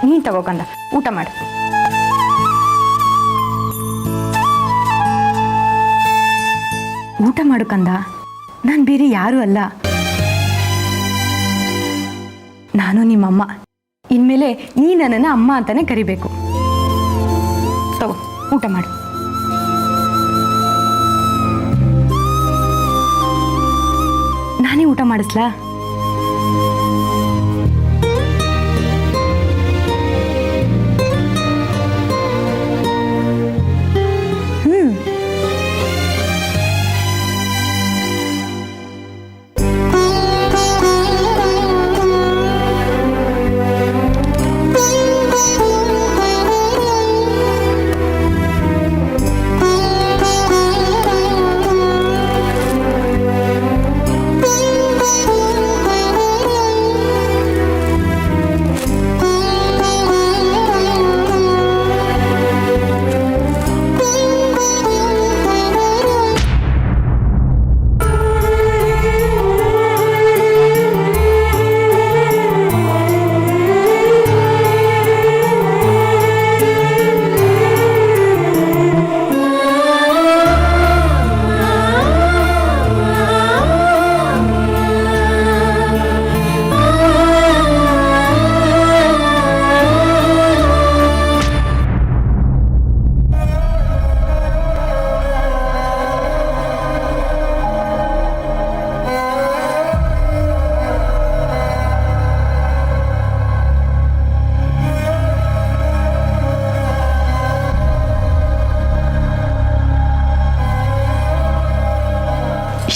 ನೀನು ತಗೋಕಂದ ಊಟ ಮಾಡು. ಊಟ ಮಾಡು ಕಂದ, ನಾನು ಬೇರೆ ಯಾರೂ ಅಲ್ಲ, ನಾನು ನಿಮ್ಮಮ್ಮ. ಇನ್ಮೇಲೆ ನೀ ನನ್ನನ್ನು ಅಮ್ಮ ಅಂತಾನೆ ಕರಿಬೇಕು. ತಗೋ ಊಟ ಮಾಡು. ನಾನೇ ಊಟ ಮಾಡಿಸ್ಲಾ?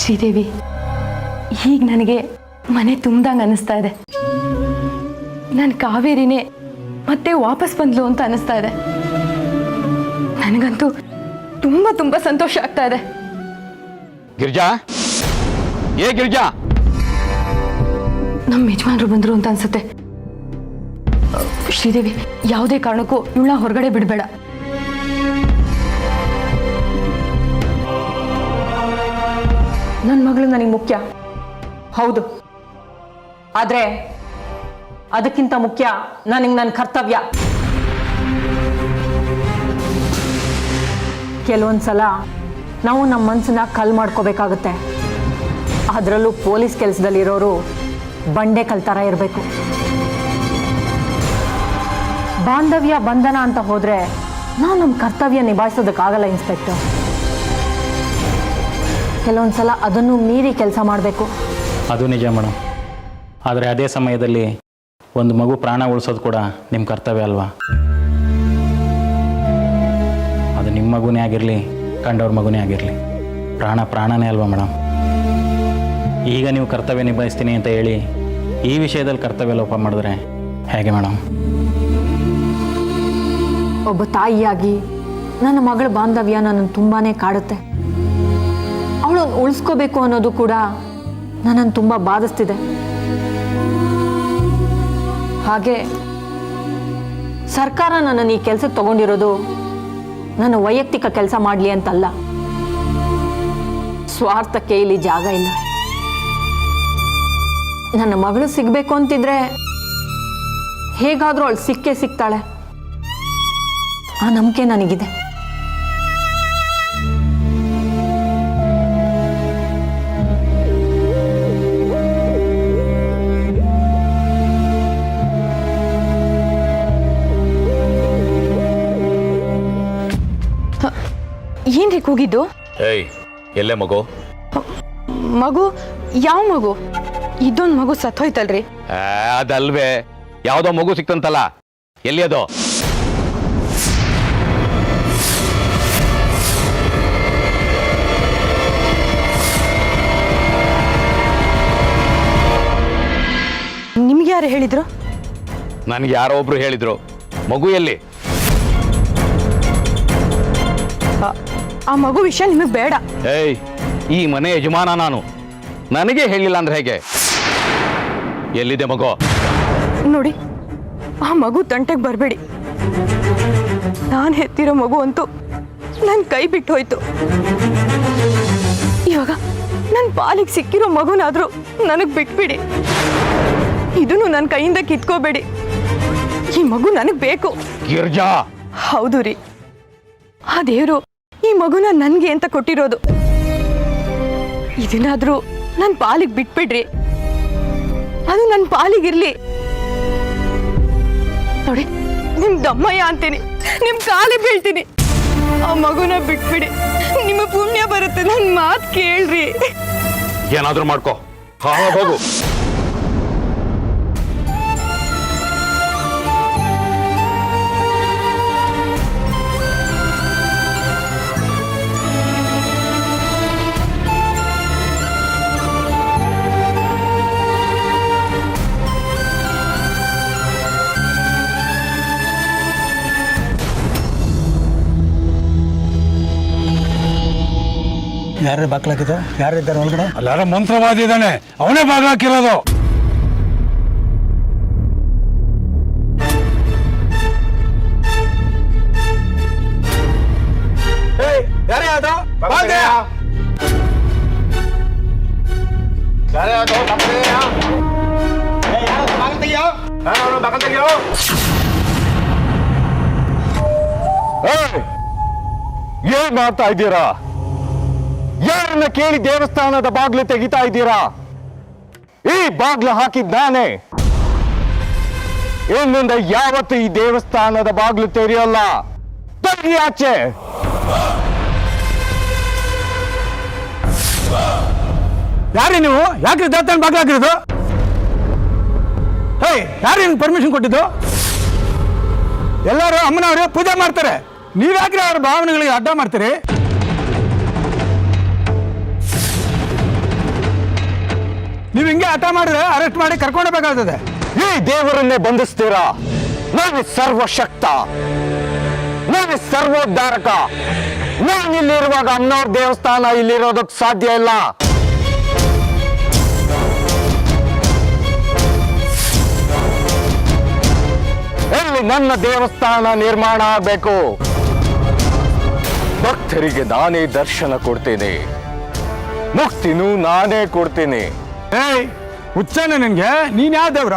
ಶ್ರೀದೇವಿ, ಈಗ ನನಗೆ ಮನೆ ತುಂಬ್ದಂಗೆ ಅನ್ನಿಸ್ತಾ ಇದೆ. ನನ್ನ ಕಾವೇರಿನೇ ಮತ್ತೆ ವಾಪಸ್ ಬಂದ್ಲು ಅಂತ ಅನ್ನಿಸ್ತಾ ಇದೆ. ನನಗಂತೂ ತುಂಬಾ ತುಂಬಾ ಸಂತೋಷ ಆಗ್ತಾ ಇದೆ. ಗಿರಿಜಾ, ಏ ಗಿರಿಜಾ, ನಮ್ಮ ಯಜಮಾನ್ರು ಬಂದ್ರು ಅಂತ ಅನ್ಸುತ್ತೆ. ಶ್ರೀದೇವಿ, ಯಾವುದೇ ಕಾರಣಕ್ಕೂ ಇವಳನ್ನ ಹೊರಗಡೆ ಬಿಡಬೇಡ. ನನ್ನ ಮಗಳು ನನಗೆ ಮುಖ್ಯ, ಹೌದು. ಆದ್ರೆ ಅದಕ್ಕಿಂತ ಮುಖ್ಯ ನನಗೆ ನನ್ನ ಕರ್ತವ್ಯ. ಕೆಲವೊಂದ್ಸಲ ನಾವು ನಮ್ಮ ಮನಸ್ಸನ್ನ ಕಲ್ ಮಾಡ್ಕೋಬೇಕಾಗುತ್ತೆ. ಅದರಲ್ಲೂ ಪೊಲೀಸ್ ಕೆಲಸದಲ್ಲಿರೋರು ಬಂಡೆ ಕಲ್ ಥರ ಇರಬೇಕು. ಬಾಂಧವ್ಯ ಬಂಧನ ಅಂತ ಹೋದ್ರೆ ನಾವು ನಮ್ಮ ಕರ್ತವ್ಯ ನಿಭಾಯಿಸೋದಕ್ಕಾಗಲ್ಲ ಇನ್ಸ್ಪೆಕ್ಟರ್. ಕೆಲವೊಂದ್ಸಲ ಅದನ್ನು ಮೀರಿ ಕೆಲಸ ಮಾಡಬೇಕು. ಅದು ನಿಜ ಮೇಡಮ್. ಆದರೆ ಅದೇ ಸಮಯದಲ್ಲಿ ಒಂದು ಮಗು ಪ್ರಾಣ ಉಳಿಸೋದು ಕೂಡ ನಿಮ್ಮ ಕರ್ತವ್ಯ ಅಲ್ವಾ? ಅದು ನಿಮ್ಮ ಮಗುನೇ ಆಗಿರಲಿ, ಕಂಡವ್ರ ಮಗುನೇ ಆಗಿರಲಿ, ಪ್ರಾಣನೇ ಅಲ್ವಾ ಮೇಡಮ್? ಈಗ ನೀವು ಕರ್ತವ್ಯ ನಿಭಾಯಿಸ್ತೀನಿ ಅಂತ ಹೇಳಿ ಈ ವಿಷಯದಲ್ಲಿ ಕರ್ತವ್ಯ ಲೋಪ ಮಾಡಿದ್ರೆ ಹೇಗೆ ಮೇಡಮ್? ಒಬ್ಬ ತಾಯಿಯಾಗಿ ನನ್ನ ಮಗಳ ಬಾಂಧವ್ಯ ನನ್ನನ್ನು ತುಂಬಾ ಕಾಡುತ್ತೆ. ಅವಳನ್ನು ಉಳಿಸ್ಕೋಬೇಕು ಅನ್ನೋದು ಕೂಡ ನನ್ನನ್ನು ತುಂಬ ಬಾಧಿಸ್ತಿದೆ. ಹಾಗೆ ಸರ್ಕಾರ ನನ್ನನ್ನು ಈ ಕೆಲಸಕ್ಕೆ ತಗೊಂಡಿರೋದು ನನ್ನ ವೈಯಕ್ತಿಕ ಕೆಲಸ ಮಾಡಲಿ ಅಂತಲ್ಲ. ಸ್ವಾರ್ಥಕ್ಕೆ ಇಲ್ಲಿ ಜಾಗ ಇಲ್ಲ. ನನ್ನ ಮಗಳು ಸಿಗಬೇಕು ಅಂತಿದ್ರೆ ಹೇಗಾದರೂ ಅವಳು ಸಿಕ್ಕೇ ಸಿಗ್ತಾಳೆ. ಆ ನಂಬಿಕೆ ನನಗಿದೆ. ಏನ್ರಿ ಕೂಗಿದ್ದು? ಏಯ್, ಎಲ್ಲೇ ಮಗು? ಮಗು? ಯಾವ ಮಗು? ಇದೊಂದು ಮಗು ಸತ್ತೋಯ್ತಲ್ರಿ. ಅದಲ್ವೇ, ಯಾವುದೋ ಮಗು ಸಿಕ್ತಂತಲ್ಲ, ಎಲ್ಲಿ ಅದು? ನಿಮ್ಗೆ ಯಾರು ಹೇಳಿದ್ರು? ನನಗೆ ಯಾರೋ ಒಬ್ರು ಹೇಳಿದ್ರು. ಮಗು ಎಲ್ಲಿ? ಆ ಮಗು ವಿಷಯ ನಿಮಗೆ ಬೇಡ. ಏಯ್, ಈ ಮನೆ ಯಜಮಾನ ನಾನು, ನನಗೆ ಹೇಳಿಲ್ಲ ಅಂದ್ರೆ ಹೇಗೆ? ಎಲ್ಲಿದೆ ಮಗು? ನೋಡಿ, ಆ ಮಗು ತಂಟೆಗೆ ಬರಬೇಡಿ. ನಾನು ಹೆತ್ತಿರೋ ಮಗು ಅಂತೂ ನನ್ನ ಕೈ ಬಿಟ್ಟು ಹೋಯ್ತು. ಇವಾಗ ನನ್ನ ಪಾಲಿಗೆ ಸಿಕ್ಕಿರೋ ಮಗುನಾದ್ರೂ ನನಗೆ ಬಿಟ್ಬಿಡಿ. ಇದನ್ನು ನನ್ನ ಕೈಯಿಂದ ಕಿತ್ಕೋಬೇಡಿ. ಈ ಮಗು ನನಗ್ ಬೇಕು. ಗಿರ್ಜಾ, ಹೌದು ರೀ, ಆ ದೇವ್ರು ಈ ಮಗುನ ನನ್ಗೆ ಅಂತ ಕೊಟ್ಟಿರೋದು. ಇದನ್ನಾದ್ರೂ ನನ್ ಪಾಲಿಗೆ ಬಿಟ್ಬಿಡ್ರಿ, ಅದು ನನ್ ಪಾಲಿಗಿರ್ಲಿ. ನೋಡಿ, ನಿಮ್ ದಮ್ಮಯ್ಯ ಅಂತೀನಿ, ನಿಮ್ ಕಾಲಿಗೆ ಬೀಳ್ತೀನಿ. ಆ ಮಗುನ ಬಿಟ್ಬಿಡಿ, ನಿಮ್ಮ ಪುಣ್ಯ ಬರುತ್ತೆ. ನನ್ ಮಾತ್ ಕೇಳ್ರಿ. ಏನಾದ್ರೂ ಮಾಡ್ಕೋ, ಹೋಗು. ಯಾರು ಬಾಕ್ಲಾಕಿದ್ದು? ಯಾರಿದ್ದಾರೆ ಒಳಗಡೆ? ಅಲ್ಲಾರ ಮಂತ್ರವಾದಿ ಇದ್ದಾನೆ, ಅವನೇ ಬಾಗ್ಲಾಕಿರೋದು. ಏನ್ ಮಾಡ್ತಾ ಇದ್ದೀರಾ? ಯಾರನ್ನ ಕೇಳಿ ದೇವಸ್ಥಾನದ ಬಾಗ್ಲು ತೆಗಿತಾ ಇದ್ದೀರಾ? ಈ ಬಾಗ್ಲು ಹಾಕಿದ್ ನಾನೇ. ಇನ್ನೊಂದ ಯಾವತ್ತು ಈ ದೇವಸ್ಥಾನದ ಬಾಗ್ಲು ತೆರೆಯಲ್ಲ. ತೆಗಿ ಆಚೆ. ಯಾರೇ ನೀವು? ಯಾಕ್ರಿ ದೇವಸ್ಥಾನ ಬಾಗ್ಲು ಹಾಕಿರೋದು? ಯಾರು ನಿಮ್ಗೆ ಪರ್ಮಿಷನ್ ಕೊಟ್ಟಿದ್ದು? ಎಲ್ಲರೂ ಅಮ್ಮನವರು ಪೂಜೆ ಮಾಡ್ತಾರೆ, ನೀವ್ಯಾಕ್ರಿ ಅವ್ರ ಭಾವನೆಗಳಿಗೆ ಅಡ್ಡ ಮಾಡ್ತೀರಿ? ನೀವು ಹಿಂಗೆ ಹಠ ಮಾಡಿದ್ರೆ ಅರೆಸ್ಟ್ ಮಾಡಿ ಕರ್ಕೊಂಡೋಗ್ಬೇಕಾಗ್ತದೆ. ಈ ದೇವರನ್ನೇ ಬಂಧಿಸ್ತೀರಾ? ನಾನೇ ಸರ್ವಶಕ್ತ, ನಾನೇ ಸರ್ವೋದ್ಧಾರಕ. ನಾನಿಲ್ಲಿರುವಾಗ ಅಮ್ಮನವ್ರ ದೇವಸ್ಥಾನ ಇಲ್ಲಿರೋದಕ್ಕೆ ಸಾಧ್ಯ ಇಲ್ಲ. ಎಲ್ಲಿ ನನ್ನ ದೇವಸ್ಥಾನ ನಿರ್ಮಾಣ ಆಗಬೇಕು. ಭಕ್ತರಿಗೆ ನಾನೇ ದರ್ಶನ ಕೊಡ್ತೀನಿ, ಮುಕ್ತಿನೂ ನಾನೇ ಕೊಡ್ತೀನಿ. ಹುಚ್ಚನೆ ನಿನ್ಗೆ? ನೀನ್ ಯಾವ ದೇವ್ರ?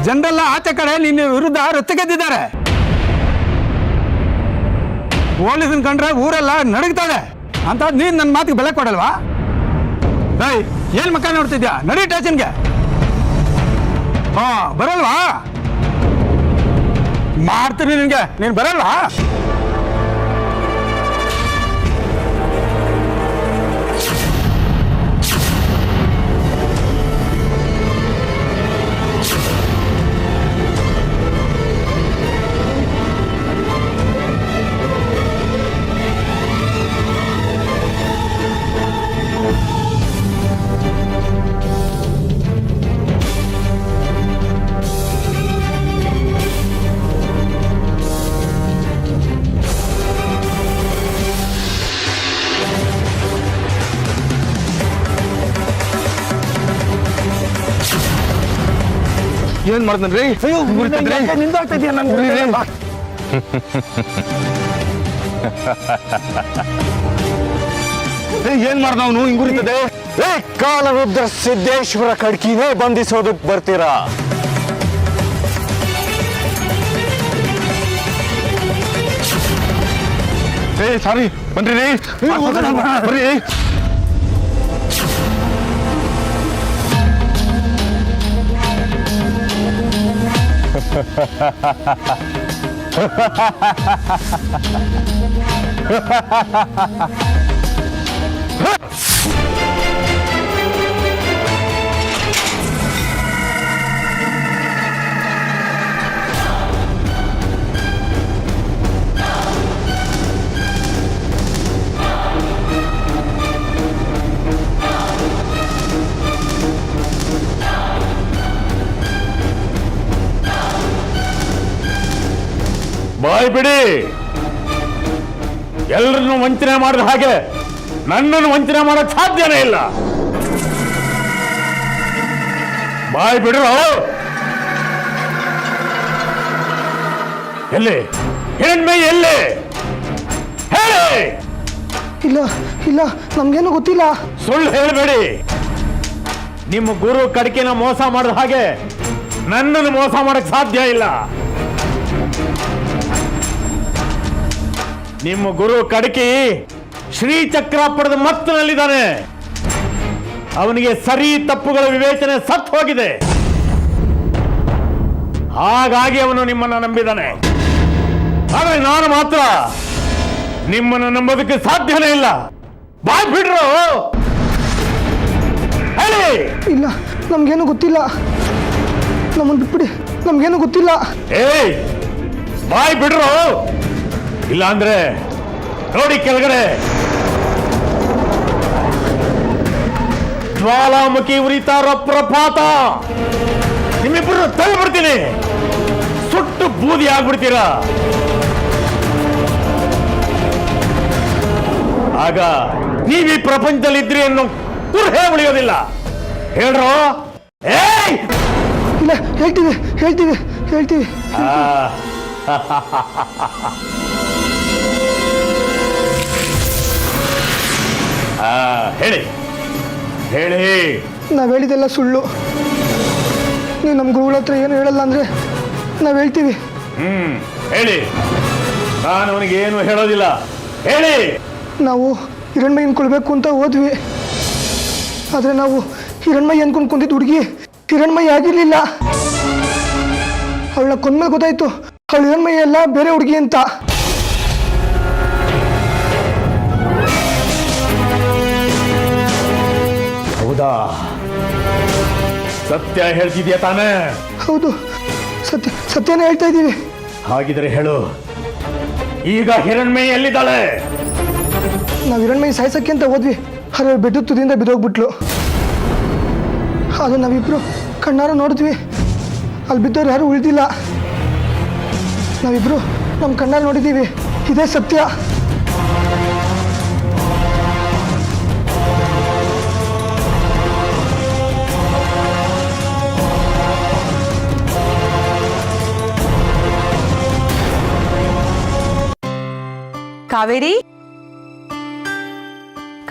ಜನರೆಲ್ಲ ಆಚೆ ಕಡೆ ನಿನ್ನ ವಿರುದ್ಧ ರೊತ್ತಿಗೆದ್ದಿದ್ದಾರೆ. ಪೊಲೀಸನ್ ಕಂಡ್ರೆ ಊರೆಲ್ಲ ನಡಗ್ತದೆ ಅಂತ ನೀನ್ ನನ್ನ ಮಾತಿಗೆ ಬೆಲೆ ಕೊಡಲ್ವಾ? ಏನ್ ಮಕ್ಕ ನೋಡ್ತಿದ್ಯಾ? ನಡಿ ಸ್ಟೇಷನ್ಗೆ. ಬರಲ್ವಾ? ಮಾಡ್ತೀನಿ ನಿನ್ಗೆ. ನೀನ್ ಬರಲ್ವಾ? ಏನ್ ಮಾಡ್ತೇನ್ರಿ? ನಿಂದಾಗ್ತಿದ್ಯಾ? ಏನ್ ಮಾಡ್ದವನು ಹಿಂಗುರಿತದೆ? ಕಾಲರುದ್ರ ಸಿದ್ದೇಶ್ವರ ಕಡ್ಕಿನೇ ಬಂಧಿಸೋದಕ್ ಬರ್ತೀರಾ? ಸಾರಿ, ಬನ್ರಿ ಬರ್ರಿ. ಬಾಯ್ ಬಿಡಿ. ಎಲ್ಲರನ್ನು ವಂಚನೆ ಮಾಡಿದ ಹಾಗೆ ನನ್ನನ್ನು ವಂಚನೆ ಮಾಡಕ್ ಸಾಧ್ಯನೇ ಇಲ್ಲ. ಬಾಯ್ ಬಿಡ್ರು. ಎಲ್ಲಿ ಹೆಣ್ಮೈ? ಎಲ್ಲಿ ಹೇಳಿ? ಇಲ್ಲ ಇಲ್ಲ, ನಮ್ಗೇನು ಗೊತ್ತಿಲ್ಲ. ಸುಳ್ಳು ಹೇಳಬೇಡಿ. ನಿಮ್ಮ ಗುರು ಕಡಿಕೆನ ಮೋಸ ಮಾಡಿದ ಹಾಗೆ ನನ್ನನ್ನು ಮೋಸ ಮಾಡಕ್ ಸಾಧ್ಯ ಇಲ್ಲ. ನಿಮ್ಮ ಗುರು ಕಡಕಿ ಶ್ರೀಚಕ್ರ ಪಡೆದ ಮತ್ತನಲ್ಲಿದ್ದಾನೆ. ಅವನಿಗೆ ಸರಿ ತಪ್ಪುಗಳ ವಿವೇಚನೆ ಸತ್ತು ಹೋಗಿದೆ. ಹಾಗಾಗಿ ಅವನು ನಿಮ್ಮನ್ನು ನಂಬಿದ್ದಾನೆ. ಆದರೆ ನಾನು ಮಾತ್ರ ನಿಮ್ಮನ್ನು ನಂಬೋದಕ್ಕೆ ಸಾಧ್ಯನೇ ಇಲ್ಲ. ಬಾಯ್ ಬಿಡ್ರು. ಹೇಳಿ. ಇಲ್ಲ, ನಮ್ಗೇನು ಗೊತ್ತಿಲ್ಲ. ನಮ್ಮನ್ನು ಬಿಟ್ಬಿಡಿ, ನಮ್ಗೇನು ಗೊತ್ತಿಲ್ಲ. ಏಯ್, ಬಾಯ್ ಬಿಡ್ರು. ಇಲ್ಲ ಅಂದ್ರೆ ನೋಡಿ ಕೆಳಗಡೆ ಜ್ವಾಲಾಮುಖಿ ಉರಿತಾರ ಪ್ರಪಾತ. ನಿಮ್ಮಿಬ್ಬರು ತಳ್ಳಿಬಿಡ್ತೀನಿ, ಸುಟ್ಟು ಬೂದಿ ಆಗ್ಬಿಡ್ತೀರಾ. ಆಗ ನೀವ್ ಈ ಪ್ರಪಂಚದಲ್ಲಿ ಇದ್ರಿ ಅನ್ನೋ ಕುರ್ಹೆ ಉಳಿಯೋದಿಲ್ಲ. ಹೇಳ್ರೋ. ಏಯ್, ಇಲ್ಲ, ಹೇಳ್ತೀವಿ ಹೇಳ್ತೀವಿ ಹೇಳ್ತೀವಿ. ಹೇಳಿ ಹೇಳಿ. ನಾವು ಹೇಳಿದೆಲ್ಲ ಸುಳ್ಳು. ನೀವು ನಮ್ಮ ಗುರುಗಳ ಹತ್ರ ಏನು ಹೇಳಲ್ಲ ಅಂದರೆ ನಾವು ಹೇಳ್ತೀವಿ. ಹೇಳಿ. ನಾನು ಅವನಿಗೆ ಏನು ಹೇಳೋದಿಲ್ಲ. ಹೇಳಿ. ನಾವು ಹಿರಣ್ಮಯ್ಯನ ಕೊಡಬೇಕು ಅಂತ ಹೋದ್ವಿ. ಆದರೆ ನಾವು ಹಿರಣ್ಮಯ್ಯ ಅನ್ಕೊಂಡು ಕುಂತಿದ್ದು ಹುಡುಗಿ ಹಿರಣ್ಮಯ್ಯ ಆಗಿರಲಿಲ್ಲ. ಅವಳನ್ನ ಕೊಂದ್ಮೇಲೆ ಗೊತ್ತಾಯ್ತು ಅವಳು ಹಿರಣ್ಮಯ್ಯ ಅಲ್ಲ, ಬೇರೆ ಹುಡುಗಿ ಅಂತ. ಹೌದಾ? ಸತ್ಯ ಹೇಳ್ತಿದ್ಯಾ ತಾನೇ? ಹೌದು, ಸತ್ಯನೇ ಹೇಳ್ತಾ ಇದ್ದೀವಿ. ಹಾಗಿದ್ರೆ ಹೇಳು, ಈಗ ಹಿರಣ್ಮಯ್ಯ ಎಲ್ಲಿದ್ದಾಳೆ? ನಾವು ಹಿರಣ್ಮಯ್ಯ ಸಾಯ್ಸಕ್ಕೆ ಅಂತ ಹೋದ್ವಿ. ಆದರೆ ಬೆಡ್ಡು ತುದಿಯಿಂದ ಬಿದ್ದೋಗ್ಬಿಟ್ಲು. ಅದು ನಾವಿಬ್ರು ಕಣ್ಣಾರ ನೋಡಿದ್ವಿ. ಅಲ್ಲಿ ಬಿದ್ದವ್ರು ಯಾರೂ ಉಳಿದಿಲ್ಲ. ನಾವಿಬ್ರು ನಮ್ಮ ಕಣ್ಣಲ್ಲಿ ನೋಡಿದ್ದೀವಿ. ಇದೇ ಸತ್ಯ. ಕಾವೇರಿ,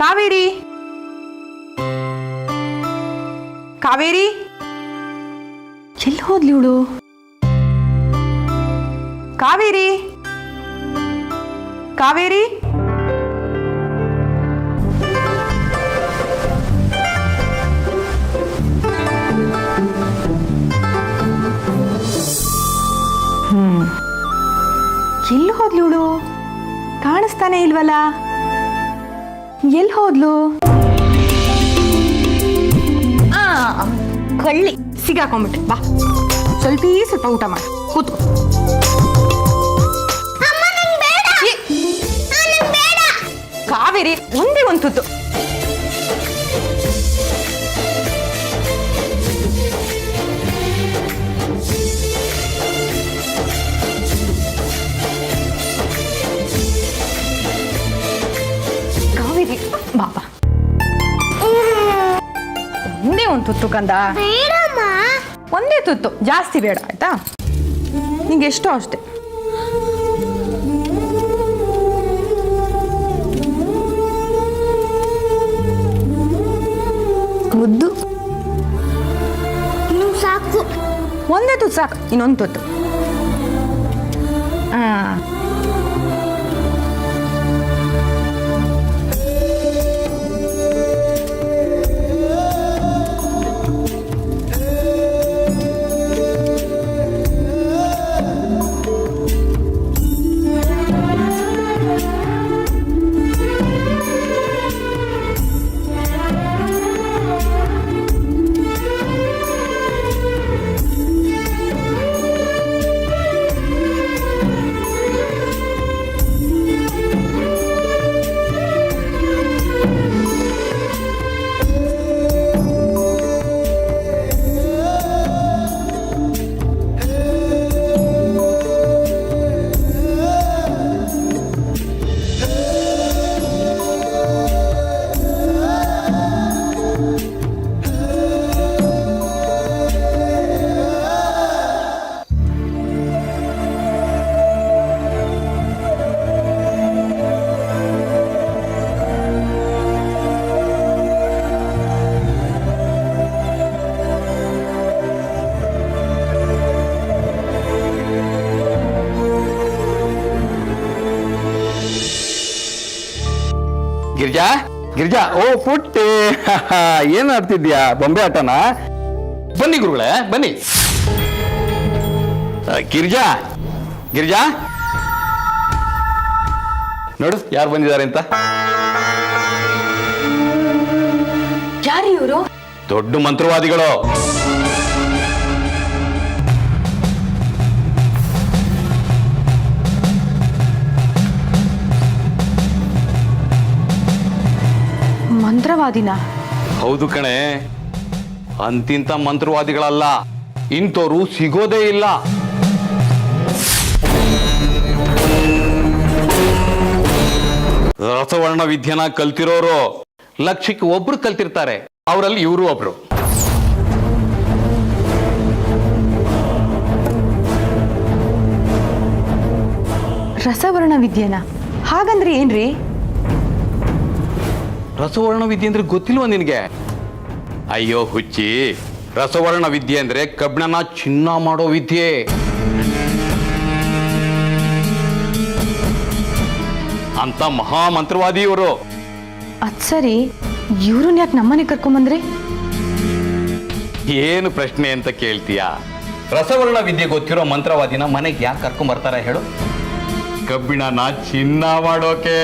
ಕಾವೇರಿ, ಕಾವೇರಿ, ಎಲ್ಲಿ ಹೋದ್ಲಿ ಇವಳು? ಕಾವೇರಿ, ಕಾವೇರಿ, ಎಲ್ಲಿ ಹೋದ್ಲಿ ಇವಳು? ಕಾಣಿಸ್ತಾನೆ ಇಲ್ವಲ್ಲ. ಎಲ್ಲಿ ಹೋದ್ಲು? ಕಳ್ಳಿ ಸಿಗಾಕೊಂಡ್ಬಿಟ್ಟೆ. ಬಾ, ಸ್ವಲ್ಪ ಊಟ ಮಾಡು, ಕೂತ್ಕೋ. ಕಾವೇರಿ, ಒಂದೇ ಒಂದು ತುತ್ತು. ಕಾವೇರಿ, ಬಾಬಾ, ಒಂದೇ ಒಂದು ತುತ್ತು ಕಂದ. ಒಂದೇ ತುತ್ತು, ಜಾಸ್ತಿ ಬೇಡ ಆಯ್ತಾ? ನಿಂಗೆ ಎಷ್ಟೋ ಅಷ್ಟೇ. ಮುದ್ದು ಇನ್ನು ಸಾಕು. ಒಂದೇ ತುತ್ತು ಸಾಕು, ಇನ್ನೊಂದು ತುತ್ತು. ಗಿರಿಜಾ ಗಿರಿಜಾ, ಓ ಪುಟ್ಟಿ, ಏನ್ ಆಡ್ತಿದ್ಯಾ? ಬೊಂಬೆ ಆಟನಾ? ಬನ್ನಿ ಗುರುಗಳೇ, ಬನ್ನಿ. ಗಿರಿಜಾ ಗಿರಿಜಾ, ನೋಡು ಯಾರು ಬಂದಿದ್ದಾರೆ ಅಂತ. ಯಾರು ಇವರು? ದೊಡ್ಡ ಮಂತ್ರವಾದಿಗಳು. ಮಂತ್ರವಾದಿನ? ಹೌದು ಕಣೆ, ಅಂತಿಂತ ಮಂತ್ರವಾದಿಗಳಲ್ಲ, ಇಂಥವ್ರು ಸಿಗೋದೇ ಇಲ್ಲ. ರಸವರ್ಣ ವಿದ್ಯೆನ ಕಲ್ತಿರೋರು ಲಕ್ಷಕ್ಕೆ ಒಬ್ರು ಕಲ್ತಿರ್ತಾರೆ, ಅವರಲ್ಲಿ ಇವರು ಒಬ್ರು. ರಸವರ್ಣ ವಿದ್ಯೆನಾ? ಹಾಗಂದ್ರೆ ಏನ್ರಿ? ರಸವರ್ಣ ವಿದ್ಯೆ ಅಂದ್ರೆ ಗೊತ್ತಿಲ್ವಾ ನಿನಗೆ? ಅಯ್ಯೋ ಹುಚ್ಚಿ, ರಸವರ್ಣ ವಿದ್ಯೆ ಅಂದ್ರೆ ಕಬ್ಬಿಣನ ಚಿನ್ನ ಮಾಡೋ ವಿದ್ಯೆ. ಅಂತ ಮಹಾಮಂತ್ರವಾದಿ ಇವರು. ಅದ್ ಸರಿ, ಇವ್ರನ್ನ ಯಾಕೆ ನಮ್ಮನೆ ಕರ್ಕೊಂಬಂದ್ರಿ? ಏನು ಪ್ರಶ್ನೆ ಅಂತ ಕೇಳ್ತೀಯಾ? ರಸವರ್ಣ ವಿದ್ಯೆ ಗೊತ್ತಿರೋ ಮಂತ್ರವಾದಿನ ಮನೆಗೆ ಯಾಕೆ ಕರ್ಕೊಂಡ್ ಬರ್ತಾರೆ ಹೇಳು? ಕಬ್ಬಿಣನ ಚಿನ್ನ ಮಾಡೋಕೆ.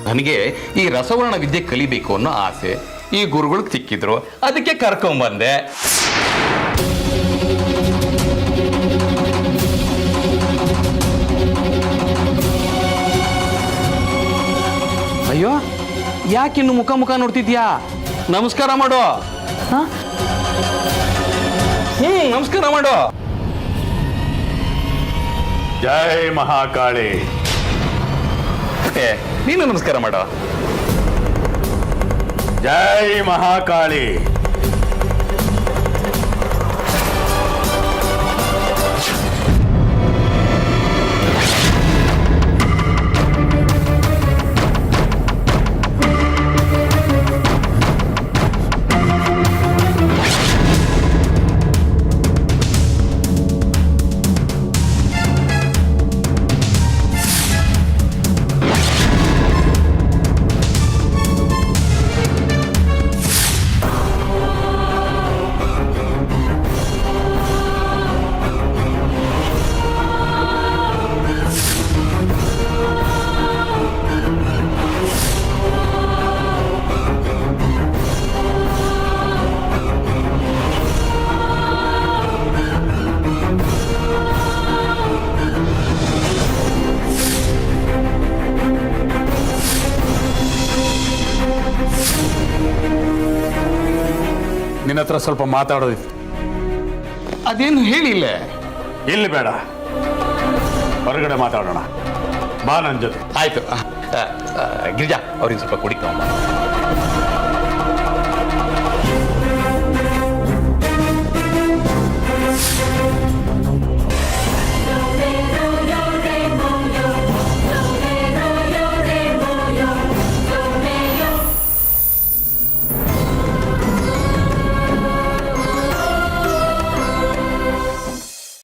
ನನಗೆ ಈ ರಸವರ್ಣ ವಿದ್ಯೆ ಕಲಿಬೇಕು ಅನ್ನೋ ಆಸೆ ಈ ಗುರುಗಳಿಗೆ ಸಿಕ್ಕಿದ್ರು, ಅದಕ್ಕೆ ಕರ್ಕೊಂಡ್ಬಂದೆ. ಅಯ್ಯೋ, ಯಾಕಿನ್ನು ಮುಖ ಮುಖ ನೋಡ್ತಿದ್ಯಾ? ನಮಸ್ಕಾರ ಮಾಡು. ನಮಸ್ಕಾರ ಮಾಡು. ಜೈ ಮಹಾಕಾಳಿ. ನೀನು ನಮಸ್ಕಾರ ಮಾಡು. ಜೈ ಮಹಾಕಾಳಿ. ನಿನ್ನ ಹತ್ರ ಸ್ವಲ್ಪ ಮಾತಾಡೋದಿತ್ತು. ಅದೇನು ಹೇಳಿಲ್ಲ. ಇಲ್ಲಿ ಬೇಡ, ಹೊರಗಡೆ ಮಾತಾಡೋಣ. ಬಾ ನನ್ನ ಜೊತೆ. ಆಯ್ತು. ಗಿರಿಜಾ, ಅವ್ರಿಗೆ ಸ್ವಲ್ಪ ಕುಡಿಕ.